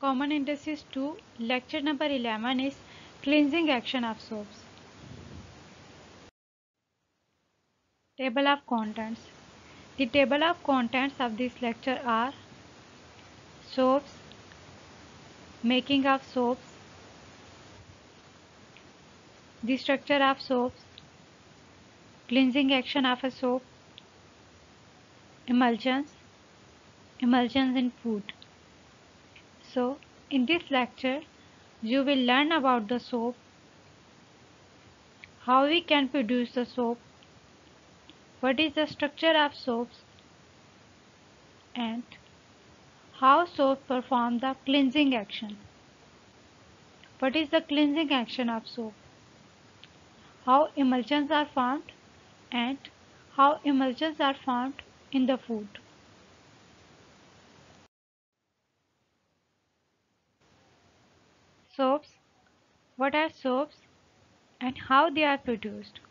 Common Indices 2, lecture number 11 is Cleansing Action of Soaps. Table of Contents. The table of contents of this lecture are soaps, making of soaps, the structure of soaps, cleansing action of a soap, emulsions, emulsions in food. So, in this lecture, you will learn about the soap, how we can produce the soap, what is the structure of soaps, and how soap perform the cleansing action. What is the cleansing action of soap? How emulsions are formed and how emulsions are formed in the food. Soaps. What are soaps and how they are produced?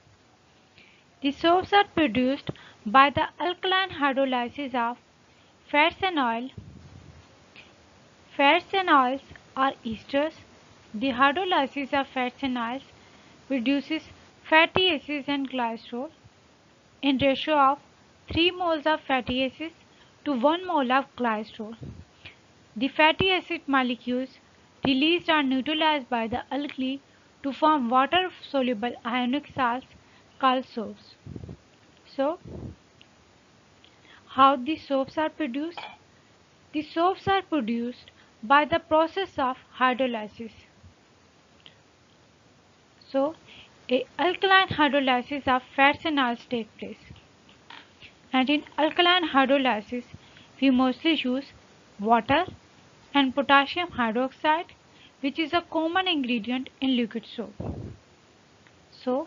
The soaps are produced by the alkaline hydrolysis of fats and oil. Fats and oils are esters. The hydrolysis of fats and oils produces fatty acids and glycerol in ratio of 3 moles of fatty acids to 1 mole of glycerol. The fatty acid molecules released are neutralized by the alkali to form water-soluble ionic salts called soaps. So, how the soaps are produced? The soaps are produced by the process of hydrolysis. So, a alkaline hydrolysis of fats and oils take place. And in alkaline hydrolysis, we mostly use water and potassium hydroxide, which is a common ingredient in liquid soap. So,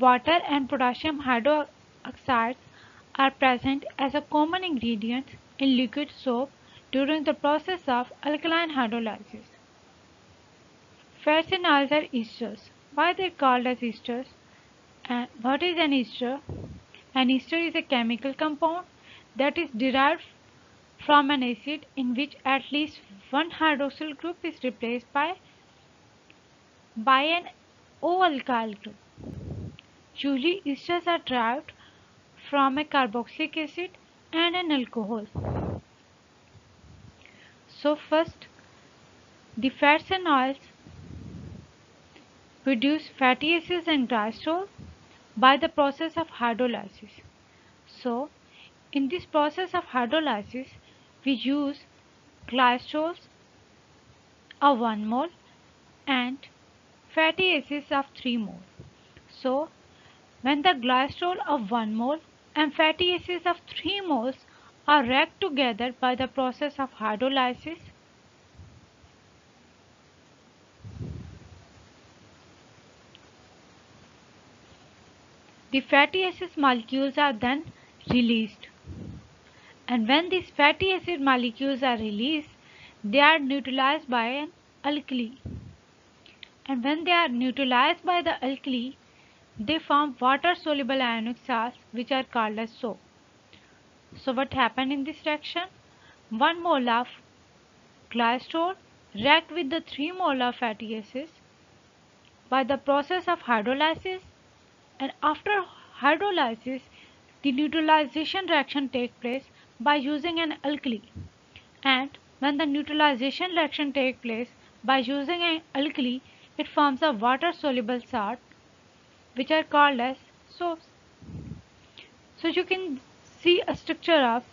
water and potassium hydroxide are present as a common ingredient in liquid soap during the process of alkaline hydrolysis. Fats and oils are esters. Why they are called as esters? And what is an ester? An ester is a chemical compound that is derived from an acid in which at least one hydroxyl group is replaced by an O-alkyl group. Usually esters are derived from a carboxylic acid and an alcohol. So first, the fats and oils produce fatty acids and glycerol by the process of hydrolysis. So, in this process of hydrolysis, we use glycerols of 1 mole and fatty acids of 3 mole. So, when the glycerol of 1 mole and fatty acids of 3 moles are reacted together by the process of hydrolysis, the fatty acid molecules are then released. And when these fatty acid molecules are released, they are neutralized by an alkali. And when they are neutralized by the alkali, they form water-soluble ionic salts which are called as soap. So what happened in this reaction? 1 mole of glycerol react with the 3 mole of fatty acids by the process of hydrolysis, and after hydrolysis the neutralization reaction takes place by using an alkali. And when the neutralization reaction takes place by using an alkali, it forms a water-soluble salt which are called as soaps. So you can see a structure of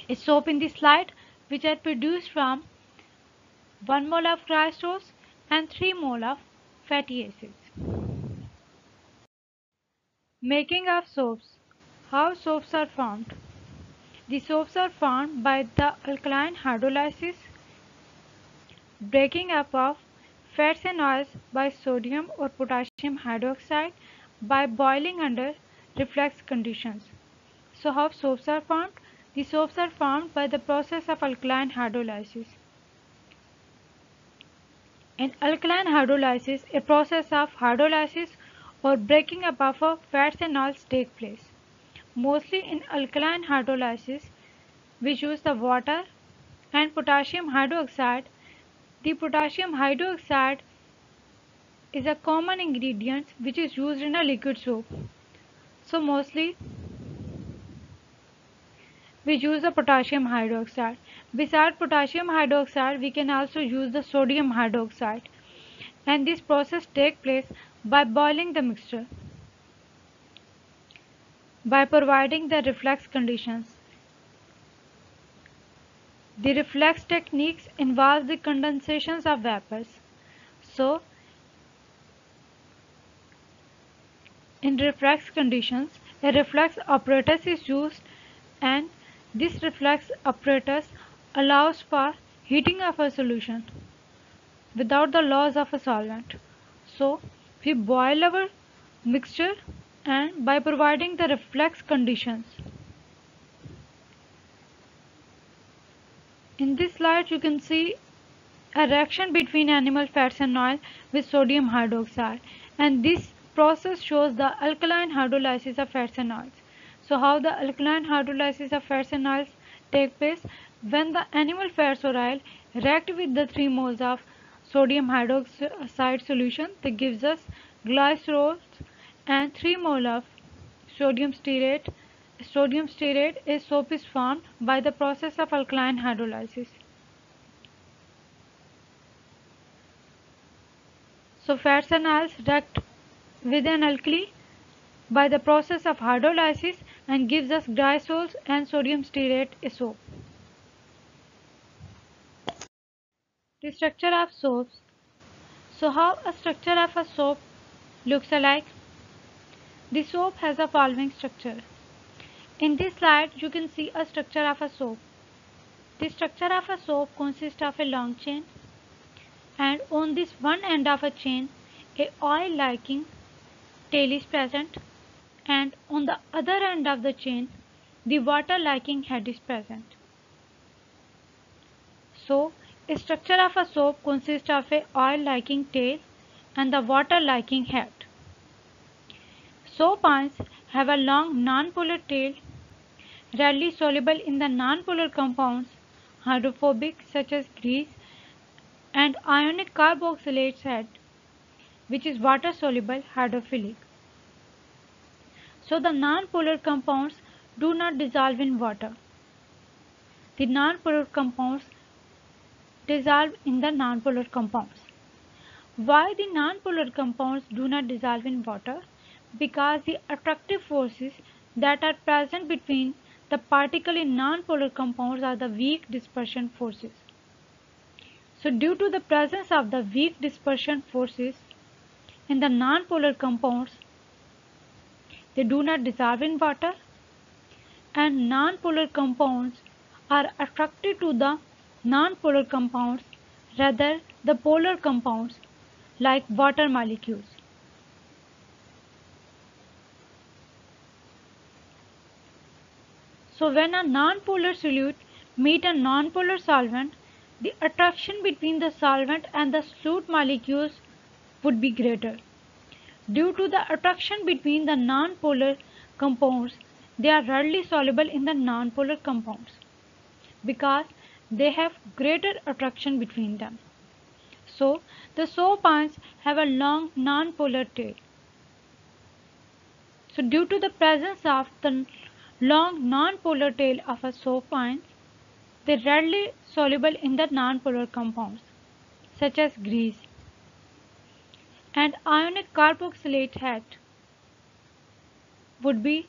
a soap in this slide, which are produced from 1 mole of glycerols and 3 mole of fatty acids. Making of soaps. How soaps are formed? The soaps are formed by the alkaline hydrolysis, breaking up of fats and oils by sodium or potassium hydroxide by boiling under reflex conditions. So how soaps are formed? The soaps are formed by the process of alkaline hydrolysis. In alkaline hydrolysis, a process of hydrolysis or breaking up of fats and oils take place. Mostly in alkaline hydrolysis, we use the water and potassium hydroxide. The potassium hydroxide is a common ingredient which is used in a liquid soap. So mostly we use the potassium hydroxide. Besides potassium hydroxide, we can also use the sodium hydroxide. And this process takes place by boiling the mixture, by providing the reflex conditions. The reflex techniques involve the condensations of vapors. So, in reflex conditions, a reflex apparatus is used, and this reflex apparatus allows for heating of a solution without the loss of a solvent. So, we boil our mixture and by providing the reflex conditions. In this slide you can see a reaction between animal fats and oil with sodium hydroxide, and this process shows the alkaline hydrolysis of fats and oils. So how the alkaline hydrolysis of fats and oils take place? When the animal fats or oil react with the 3 moles of sodium hydroxide solution, that gives us glycerols, and 3 mole of sodium stearate. Sodium stearate is soap is formed by the process of alkaline hydrolysis. So fats and oils react with an alkali by the process of hydrolysis and gives us glycols and sodium stearate a soap. The structure of soaps. So how a structure of a soap looks alike? The soap has the following structure. In this slide you can see a structure of a soap. The structure of a soap consists of a long chain, and on this one end of a chain a oil-like tail is present, and on the other end of the chain the water-like head is present. So, a structure of a soap consists of a oil-like tail and the water-like head. Soap ions have a long nonpolar tail, readily soluble in the nonpolar compounds, hydrophobic such as grease, and ionic carboxylate head, which is water-soluble hydrophilic. So the nonpolar compounds do not dissolve in water. The nonpolar compounds dissolve in the nonpolar compounds. Why the nonpolar compounds do not dissolve in water? Because the attractive forces that are present between the particle in nonpolar compounds are the weak dispersion forces. So due to the presence of the weak dispersion forces in the nonpolar compounds, they do not dissolve in water, and nonpolar compounds are attracted to the nonpolar compounds rather the polar compounds like water molecules. So when a nonpolar solute meets a nonpolar solvent, the attraction between the solvent and the solute molecules would be greater. Due to the attraction between the nonpolar compounds, they are readily soluble in the nonpolar compounds because they have greater attraction between them. So the soap ions have a long nonpolar tail. So due to the presence of the long nonpolar tail of a soap ion, they are readily soluble in the nonpolar compounds such as grease, and ionic carboxylate head would be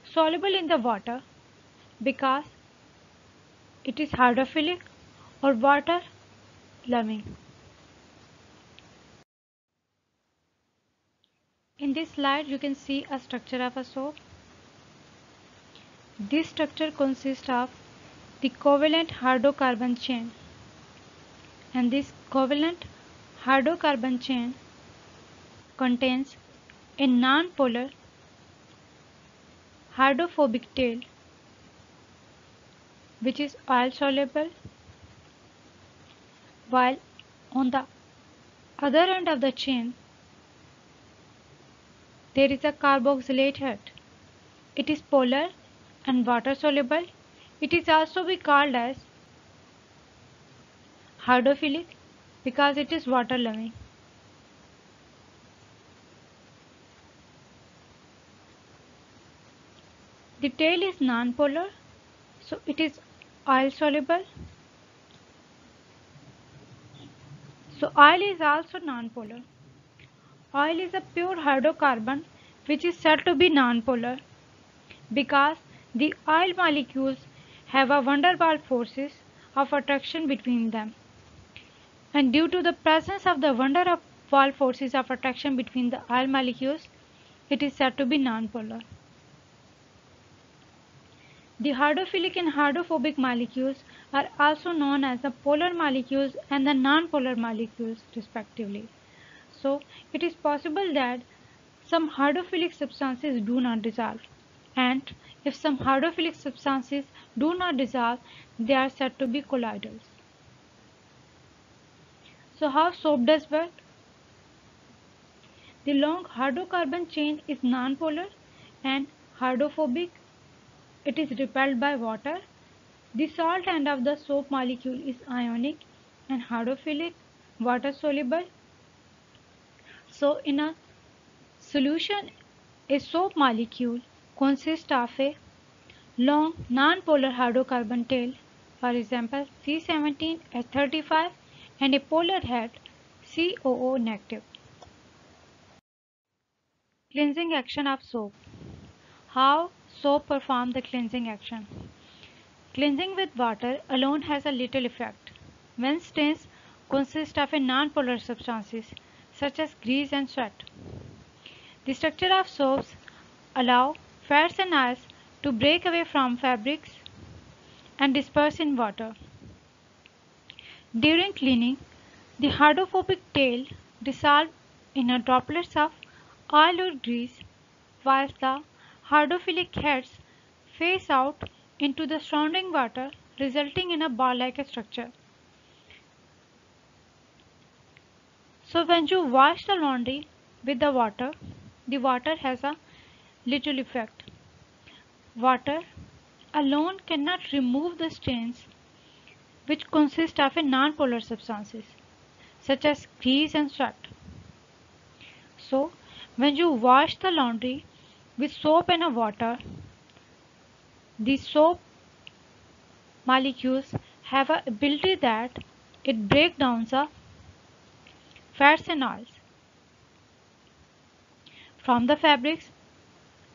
soluble in the water because it is hydrophilic or water loving. In this slide you can see a structure of a soap. This structure consists of the covalent hydrocarbon chain, and this covalent hydrocarbon chain contains a non-polar hydrophobic tail which is oil soluble, while on the other end of the chain there is a carboxylate head. It is polar and water soluble It is also be called as hydrophilic because it is water loving. The tail is nonpolar, so it is oil soluble. So oil is also nonpolar. Oil is a pure hydrocarbon which is said to be nonpolar because the oil molecules have a van der Waals forces of attraction between them. And due to the presence of the van der Waals forces of attraction between the oil molecules, it is said to be nonpolar. The hydrophilic and hydrophobic molecules are also known as the polar molecules and the nonpolar molecules respectively. So it is possible that some hydrophilic substances do not dissolve, and if some hydrophilic substances do not dissolve, they are said to be colloidals. So how soap does work? The long hydrocarbon chain is nonpolar and hydrophobic. It is repelled by water. The salt end of the soap molecule is ionic and hydrophilic, water soluble. So in a solution, a soap molecule consists of a long nonpolar hydrocarbon tail, for example C17H35, and a polar head COO negative. Cleansing action of soap. How soap perform the cleansing action? Cleansing with water alone has a little effect when stains consist of a nonpolar substances such as grease and sweat. The structure of soaps allow fats and oils to break away from fabrics and disperse in water. During cleaning, the hydrophobic tail dissolves in a droplets of oil or grease, whilst the hydrophilic heads phase out into the surrounding water, resulting in a bar-like structure. So when you wash the laundry with the water has a little effect. Water alone cannot remove the stains which consist of a non-polar substances such as grease and sweat. So when you wash the laundry with soap and water, the soap molecules have a ability that it breaks down the fats and oils from the fabrics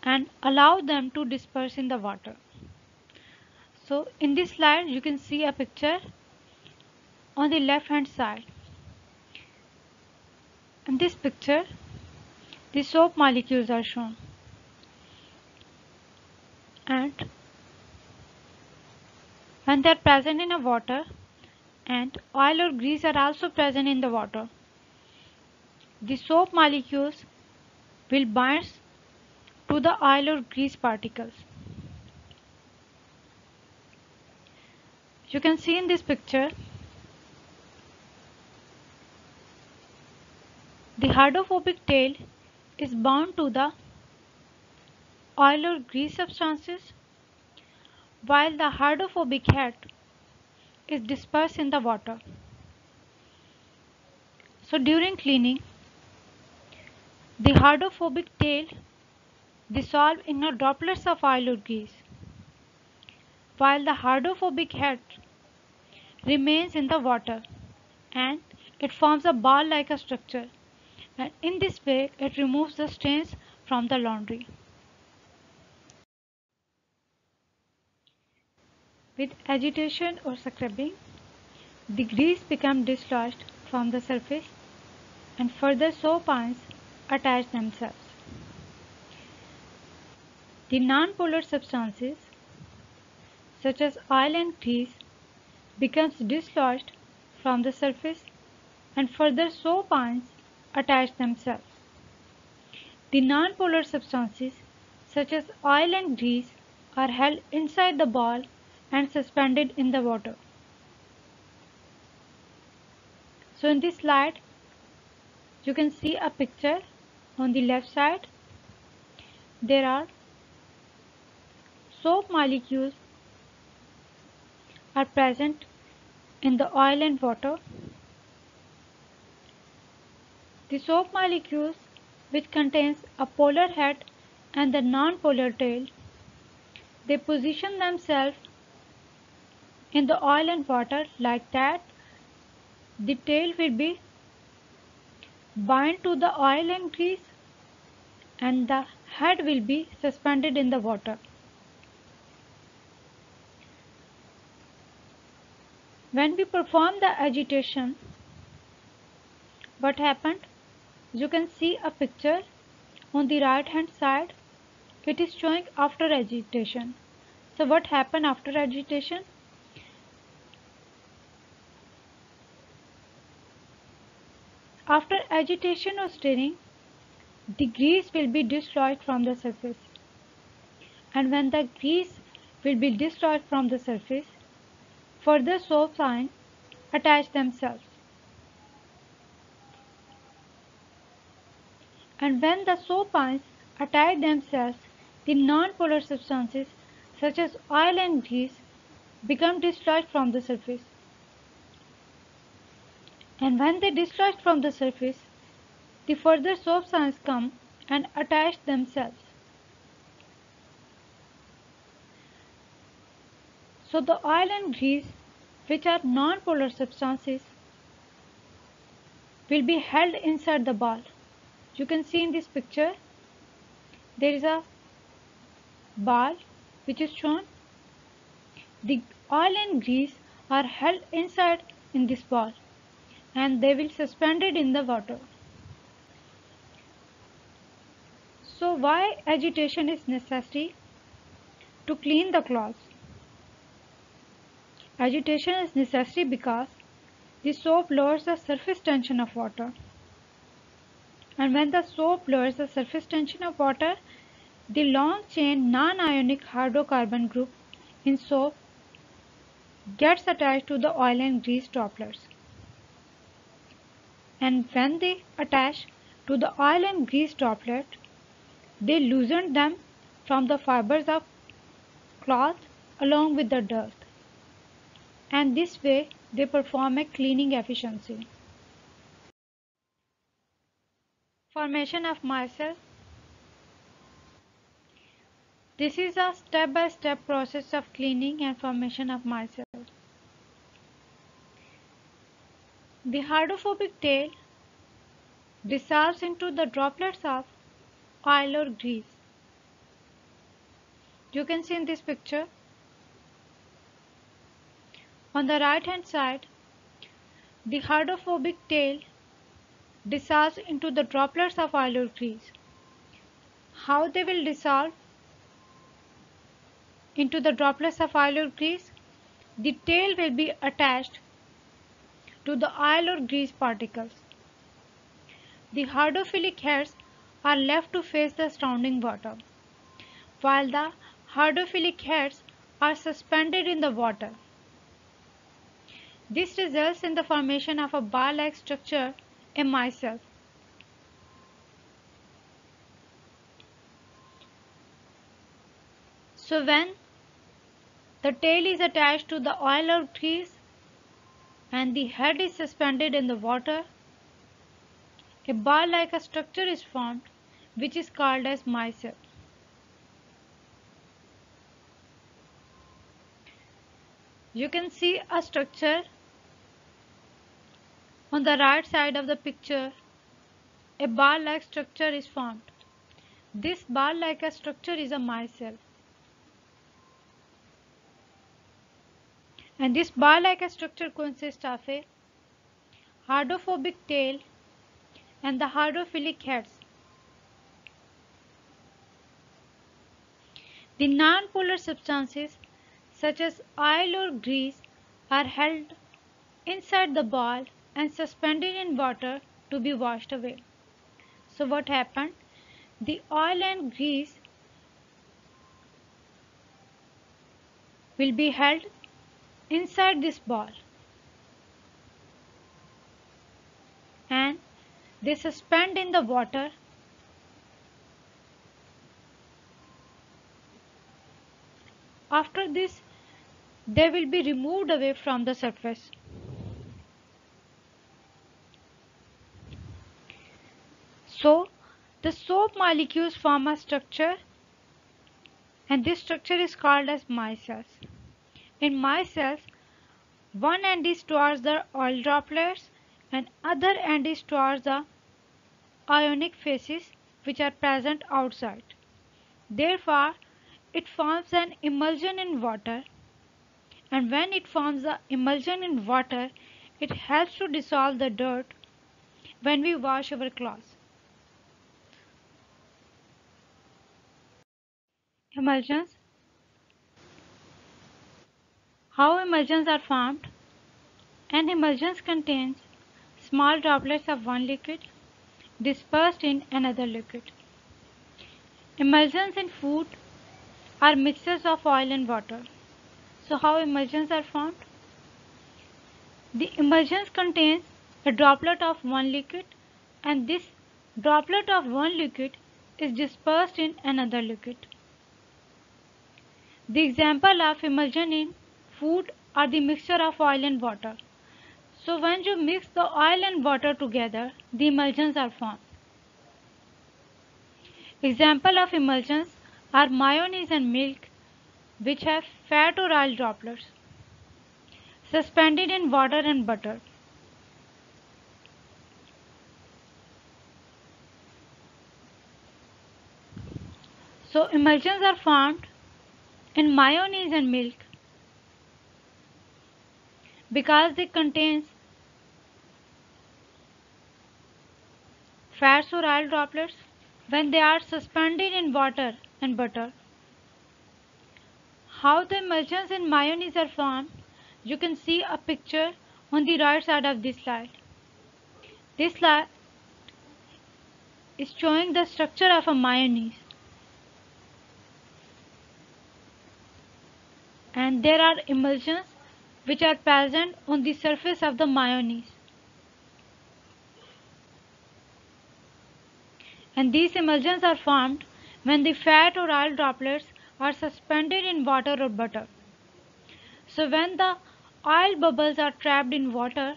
and allow them to disperse in the water. So in this slide you can see a picture on the left hand side. In this picture the soap molecules are shown, and when they are present in a water and oil or grease are also present in the water, the soap molecules will bind to the oil or grease particles. You can see in this picture the hydrophobic tail is bound to the oil or grease substances while the hydrophobic head is dispersed in the water. So during cleaning, the hydrophobic tail dissolves in a droplets of oil or grease, while the hydrophobic head remains in the water and it forms a bar-like structure, and in this way it removes the stains from the laundry. With agitation or scrubbing, the grease becomes dislodged from the surface and further soap ions attach themselves. The non-polar substances such as oil and grease becomes dislodged from the surface and further soap ions attach themselves. The non-polar substances such as oil and grease are held inside the ball and suspended in the water. So in this slide you can see a picture. On the left side there are soap molecules are present in the oil and water. The soap molecules, which contains a polar head and the non-polar tail, they position themselves in the oil and water like that. The tail will be bind to the oil and grease and the head will be suspended in the water. When we perform the agitation, what happened? You can see a picture on the right hand side. It is showing after agitation. So what happened after agitation? After agitation or stirring, the grease will be dislodged from the surface. And when the grease will be dislodged from the surface, further soap ions attach themselves. And when the soap ions attach themselves, the non-polar substances such as oil and grease become dislodged from the surface. And when they dislodge from the surface, the further soap ions come and attach themselves. So the oil and grease, which are non-polar substances, will be held inside the ball. You can see in this picture, there is a ball which is shown. The oil and grease are held inside in this ball and they will suspended in the water. So why agitation is necessary? To clean the cloths. Agitation is necessary because the soap lowers the surface tension of water. And when the soap lowers the surface tension of water, the long chain non-ionic hydrocarbon group in soap gets attached to the oil and grease droplets. And when they attach to the oil and grease droplet, they loosen them from the fibers of cloth along with the dirt. And this way they perform a cleaning efficiency. Formation of micelle. This is a step-by-step process of cleaning and formation of micelle. The hydrophobic tail dissolves into the droplets of oil or grease. You can see in this picture. On the right hand side, the hydrophobic tail dissolves into the droplets of oil or grease. How they will dissolve into the droplets of oil or grease? The tail will be attached to the oil or grease particles. The hydrophilic heads are left to face the surrounding water, while the hydrophilic heads are suspended in the water. This results in the formation of a bar-like structure, a micelle. So when the tail is attached to the oil or grease and the head is suspended in the water, a bar-like structure is formed, which is called as micelle. You can see a structure on the right side of the picture. A bar-like structure is formed. This bar-like structure is a micelle. And this bar-like structure consists of a hydrophobic tail and the hydrophilic heads. The non-polar substances such as oil or grease are held inside the ball and suspended in water to be washed away. So what happened? The oil and grease will be held inside this ball and they suspend in the water. After this, they will be removed away from the surface. So, the soap molecules form a structure, and this structure is called as micelles. In micelles, one end is towards the oil droplets and other end is towards the ionic phases which are present outside. Therefore, it forms an emulsion in water, and when it forms the emulsion in water, it helps to dissolve the dirt when we wash our clothes. Emulsions. How emulsions are formed? An emulsion contains small droplets of one liquid dispersed in another liquid. Emulsions in food are mixtures of oil and water. So how emulsions are formed? The emulsion contains a droplet of one liquid, and this droplet of one liquid is dispersed in another liquid. The example of emulsion in food are the mixture of oil and water. So when you mix the oil and water together, the emulsions are formed. Example of emulsions are mayonnaise and milk, which have fat or oil droplets suspended in water and butter. So emulsions are formed in mayonnaise and milk because they contain fats or oil droplets when they are suspended in water and butter. How the emulsions in mayonnaise are formed, you can see a picture on the right side of this slide. This slide is showing the structure of a mayonnaise. And there are emulsions which are present on the surface of the mayonnaise. And these emulsions are formed when the fat or oil droplets are suspended in water or butter. So when the oil bubbles are trapped in water,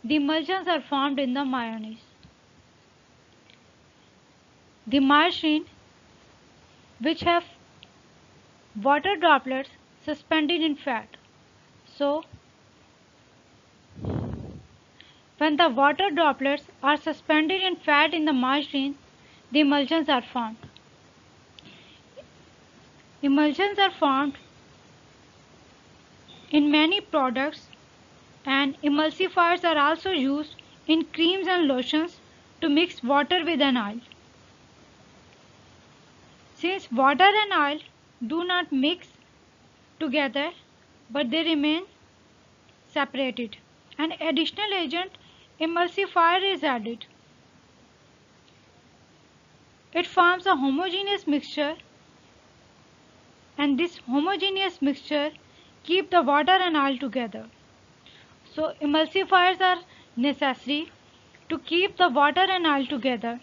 the emulsions are formed in the mayonnaise. The margarine, which have water droplets suspended in fat. So when the water droplets are suspended in fat in the margarine, the emulsions are formed. Emulsions are formed in many products, and emulsifiers are also used in creams and lotions to mix water with an oil. Since water and oil do not mix together but they remain separated, an additional agent, emulsifier, is added. It forms a homogeneous mixture, and this homogeneous mixture keep the water and oil together. So emulsifiers are necessary to keep the water and oil together.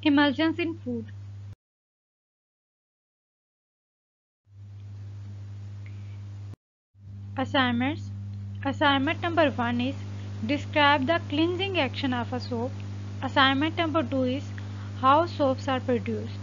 Emulsions in food. Assignments. Assignment number 1 is describe the cleansing action of a soap. Assignment number 2 is how soaps are produced.